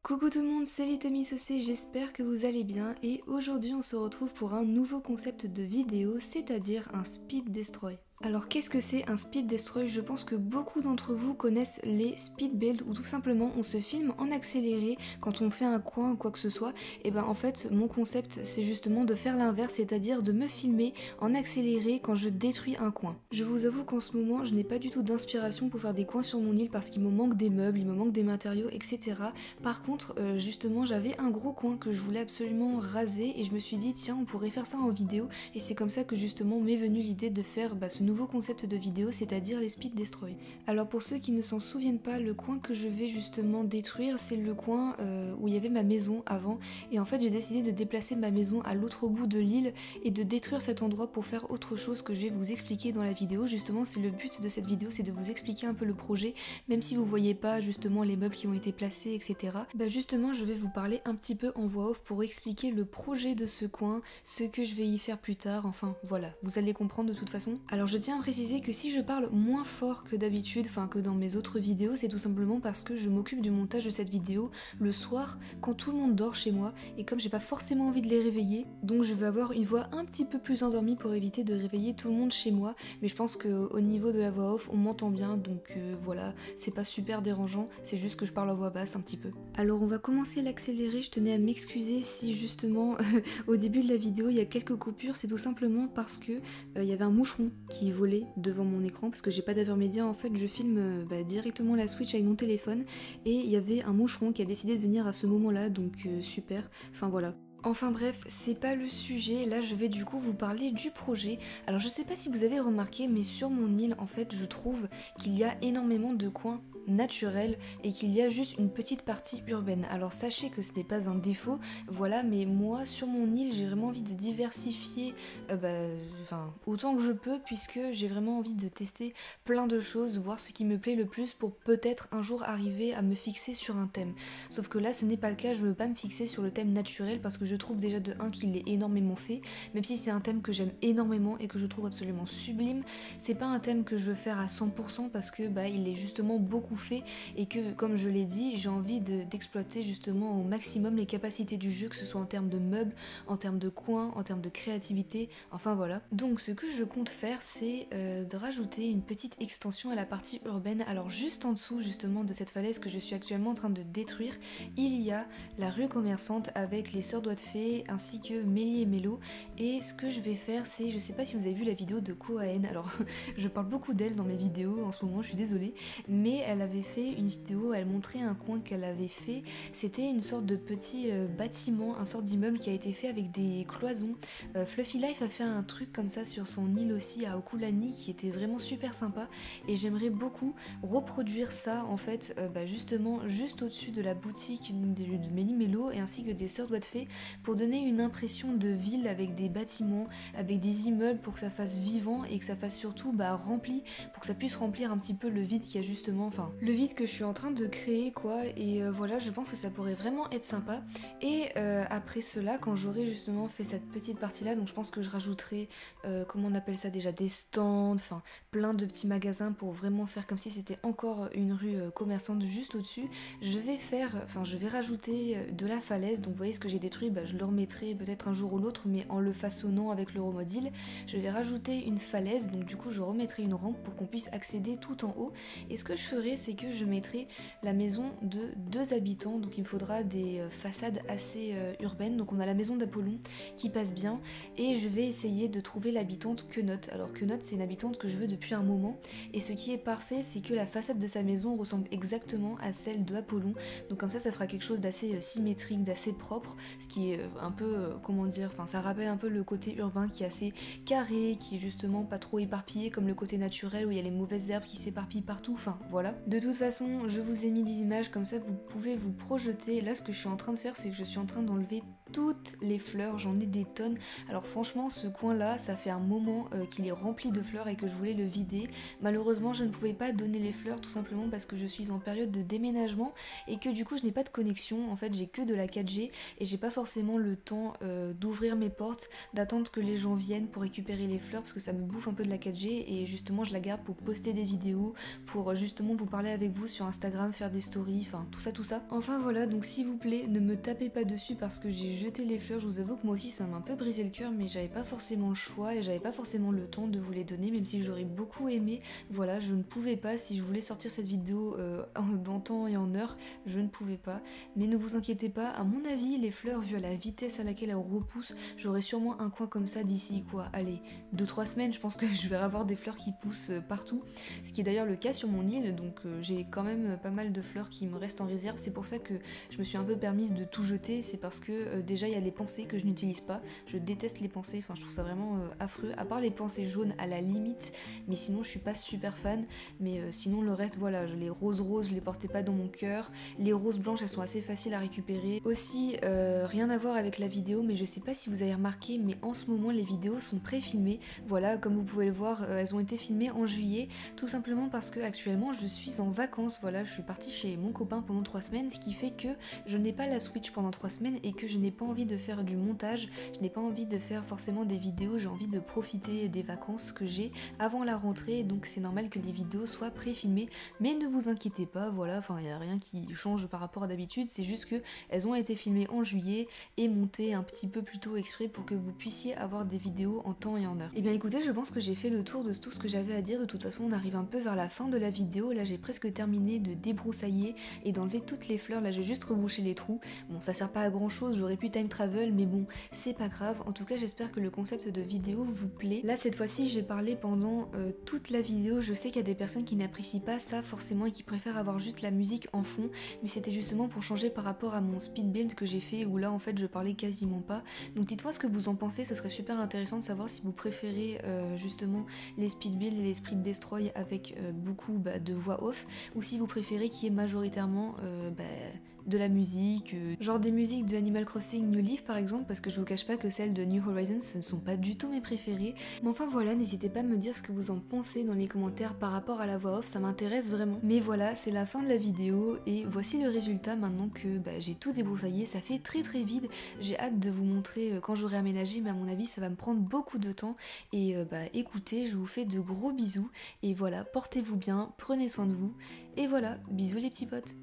Coucou tout le monde, c'est Tommy Saucé, j'espère que vous allez bien et aujourd'hui on se retrouve pour un nouveau concept de vidéo, c'est-à-dire un speed destroy. Alors qu'est-ce que c'est un speed destroy? Je pense que beaucoup d'entre vous connaissent les speed build où tout simplement on se filme en accéléré quand on fait un coin ou quoi que ce soit. Et ben en fait mon concept c'est justement de faire l'inverse, c'est-à-dire de me filmer en accéléré quand je détruis un coin. Je vous avoue qu'en ce moment je n'ai pas du tout d'inspiration pour faire des coins sur mon île parce qu'il me manque des meubles, il me manque des matériaux, etc. Par contre justement j'avais un gros coin que je voulais absolument raser et je me suis dit tiens on pourrait faire ça en vidéo et c'est comme ça que justement m'est venue l'idée de faire ce nouveau concept de vidéo, c'est-à-dire les speed destroy. Alors pour ceux qui ne s'en souviennent pas, le coin que je vais justement détruire, c'est le coin où il y avait ma maison avant, et en fait j'ai décidé de déplacer ma maison à l'autre bout de l'île et de détruire cet endroit pour faire autre chose que je vais vous expliquer dans la vidéo. Justement c'est le but de cette vidéo, c'est de vous expliquer un peu le projet, même si vous voyez pas justement les meubles qui ont été placés, etc. Bah justement je vais vous parler un petit peu en voix off pour expliquer le projet de ce coin, ce que je vais y faire plus tard, enfin voilà, vous allez comprendre de toute façon. Alors je tiens à préciser que si je parle moins fort que d'habitude, enfin que dans mes autres vidéos, c'est tout simplement parce que je m'occupe du montage de cette vidéo le soir quand tout le monde dort chez moi et comme j'ai pas forcément envie de les réveiller, donc je vais avoir une voix un petit peu plus endormie pour éviter de réveiller tout le monde chez moi, mais je pense qu'au niveau de la voix off on m'entend bien, donc voilà, c'est pas super dérangeant, c'est juste que je parle en voix basse un petit peu. Alors on va commencer l'accéléré, je tenais à m'excuser si justement au début de la vidéo il y a quelques coupures, c'est tout simplement parce que il y avait un moucheron qui volait devant mon écran parce que j'ai pas d'Avermedia, en fait je filme directement la Switch avec mon téléphone et il y avait un moucheron qui a décidé de venir à ce moment là, donc super, enfin voilà. Enfin bref, c'est pas le sujet, là je vais du coup vous parler du projet. Alors je sais pas si vous avez remarqué mais sur mon île en fait je trouve qu'il y a énormément de coins naturel et qu'il y a juste une petite partie urbaine. Alors sachez que ce n'est pas un défaut, voilà, mais moi sur mon île j'ai vraiment envie de diversifier autant que je peux puisque j'ai vraiment envie de tester plein de choses, voir ce qui me plaît le plus pour peut-être un jour arriver à me fixer sur un thème. Sauf que là ce n'est pas le cas, je veux pas me fixer sur le thème naturel parce que je trouve déjà de 1 qu'il est énormément fait, même si c'est un thème que j'aime énormément et que je trouve absolument sublime, c'est pas un thème que je veux faire à 100% parce que il est justement beaucoup fait et que comme je l'ai dit j'ai envie d'exploiter justement au maximum les capacités du jeu, que ce soit en termes de meubles, en termes de coins, en termes de créativité, enfin voilà. Donc ce que je compte faire c'est de rajouter une petite extension à la partie urbaine. Alors juste en dessous justement de cette falaise que je suis actuellement en train de détruire, il y a la rue commerçante avec les sœurs doigts de fée ainsi que Mélie et Mélo, et ce que je vais faire c'est, je sais pas si vous avez vu la vidéo de Koaen, alors je parle beaucoup d'elle dans mes vidéos en ce moment, je suis désolée, mais elle avait fait une vidéo, elle montrait un coin qu'elle avait fait, c'était une sorte de petit bâtiment, un sorte d'immeuble qui a été fait avec des cloisons. Fluffy Life a fait un truc comme ça sur son île aussi à Okulani qui était vraiment super sympa et j'aimerais beaucoup reproduire ça en fait justement juste au-dessus de la boutique de Mélie Mélo et ainsi que des sœurs doigts de fée pour donner une impression de ville avec des bâtiments, avec des immeubles pour que ça fasse vivant et que ça fasse surtout rempli, pour que ça puisse remplir un petit peu le vide qu'il y a justement, enfin le vide que je suis en train de créer quoi, et voilà, je pense que ça pourrait vraiment être sympa. Et après cela, quand j'aurai justement fait cette petite partie là, donc je pense que je rajouterai comment on appelle ça déjà, des stands, enfin plein de petits magasins pour vraiment faire comme si c'était encore une rue commerçante juste au-dessus. Je vais rajouter de la falaise, donc vous voyez ce que j'ai détruit, je le remettrai peut-être un jour ou l'autre mais en le façonnant avec l'Euromodile. Je vais rajouter une falaise, donc du coup je remettrai une rampe pour qu'on puisse accéder tout en haut, et ce que je ferai c'est que je mettrai la maison de 2 habitants, donc il me faudra des façades assez urbaines. Donc on a la maison d'Apollon qui passe bien et je vais essayer de trouver l'habitante Quenotte. Alors Quenotte c'est une habitante que je veux depuis un moment et ce qui est parfait c'est que la façade de sa maison ressemble exactement à celle de Apollon, donc comme ça fera quelque chose d'assez symétrique, d'assez propre, ce qui est un peu comment dire, enfin ça rappelle un peu le côté urbain qui est assez carré, qui est justement pas trop éparpillé comme le côté naturel où il y a les mauvaises herbes qui s'éparpillent partout, enfin voilà. De toute façon je vous ai mis des images comme ça vous pouvez vous projeter. Là ce que je suis en train de faire c'est que je suis en train d'enlever toutes les fleurs, j'en ai des tonnes. Alors franchement ce coin là ça fait un moment qu'il est rempli de fleurs et que je voulais le vider. Malheureusement je ne pouvais pas donner les fleurs tout simplement parce que je suis en période de déménagement et que du coup je n'ai pas de connexion, en fait j'ai que de la 4G et j'ai pas forcément le temps d'ouvrir mes portes, d'attendre que les gens viennent pour récupérer les fleurs parce que ça me bouffe un peu de la 4G et justement je la garde pour poster des vidéos, pour justement vous parler avec vous sur Instagram, faire des stories, enfin tout ça tout ça. Enfin voilà, donc s'il vous plaît ne me tapez pas dessus parce que j'ai jeté les fleurs, je vous avoue que moi aussi ça m'a un peu brisé le cœur mais j'avais pas forcément le choix et j'avais pas forcément le temps de vous les donner même si j'aurais beaucoup aimé. Voilà, je ne pouvais pas, si je voulais sortir cette vidéo en temps et en heure, je ne pouvais pas. Mais ne vous inquiétez pas, à mon avis les fleurs vu à la vitesse à laquelle elles repoussent, j'aurai sûrement un coin comme ça d'ici quoi, allez, 2-3 semaines je pense que je vais avoir des fleurs qui poussent partout. Ce qui est d'ailleurs le cas sur mon île, donc j'ai quand même pas mal de fleurs qui me restent en réserve. C'est pour ça que je me suis un peu permise de tout jeter, c'est parce que déjà il y a les pensées que je n'utilise pas. Je déteste les pensées, enfin je trouve ça vraiment affreux, à part les pensées jaunes à la limite, mais sinon je suis pas super fan. Mais sinon le reste voilà, les roses roses je les portais pas dans mon cœur, les roses blanches elles sont assez faciles à récupérer. Aussi rien à voir avec la vidéo, mais je sais pas si vous avez remarqué, mais en ce moment les vidéos sont pré-filmées. Voilà, comme vous pouvez le voir, elles ont été filmées en juillet, tout simplement parce que actuellement je suis en vacances. Voilà, je suis partie chez mon copain pendant 3 semaines, ce qui fait que je n'ai pas la Switch pendant 3 semaines et que je n'ai pas envie de faire du montage, je n'ai pas envie de faire forcément des vidéos, j'ai envie de profiter des vacances que j'ai avant la rentrée, donc c'est normal que les vidéos soient pré-filmées, mais ne vous inquiétez pas, voilà, enfin il n'y a rien qui change par rapport à d'habitude, c'est juste que elles ont été filmées en juillet et montées un petit peu plus tôt exprès pour que vous puissiez avoir des vidéos en temps et en heure. Et bien écoutez, je pense que j'ai fait le tour de tout ce que j'avais à dire, de toute façon on arrive un peu vers la fin de la vidéo, là j'ai presque terminé de débroussailler et d'enlever toutes les fleurs, là j'ai juste rebouché les trous. Bon ça sert pas à grand chose, j'aurais pu time travel mais bon c'est pas grave, en tout cas j'espère que le concept de vidéo vous plaît. Là cette fois-ci j'ai parlé pendant toute la vidéo, je sais qu'il y a des personnes qui n'apprécient pas ça forcément et qui préfèrent avoir juste la musique en fond, mais c'était justement pour changer par rapport à mon speed build que j'ai fait où là en fait je parlais quasiment pas. Donc dites-moi ce que vous en pensez, ça serait super intéressant de savoir si vous préférez justement les speed build et les speed destroy avec beaucoup de voix off, ou si vous préférez qu'il y ait majoritairement de la musique, genre des musiques de Animal Crossing New Leaf par exemple, parce que je vous cache pas que celles de New Horizons ce ne sont pas du tout mes préférées. Mais enfin voilà, n'hésitez pas à me dire ce que vous en pensez dans les commentaires par rapport à la voix off, ça m'intéresse vraiment. Mais voilà, c'est la fin de la vidéo et voici le résultat maintenant que j'ai tout débroussaillé, ça fait très vide. J'ai hâte de vous montrer quand j'aurai aménagé, mais à mon avis ça va me prendre beaucoup de temps. Et écoutez, je vous fais de gros bisous et voilà, portez-vous bien, prenez soin de vous et voilà, bisous les petits potes.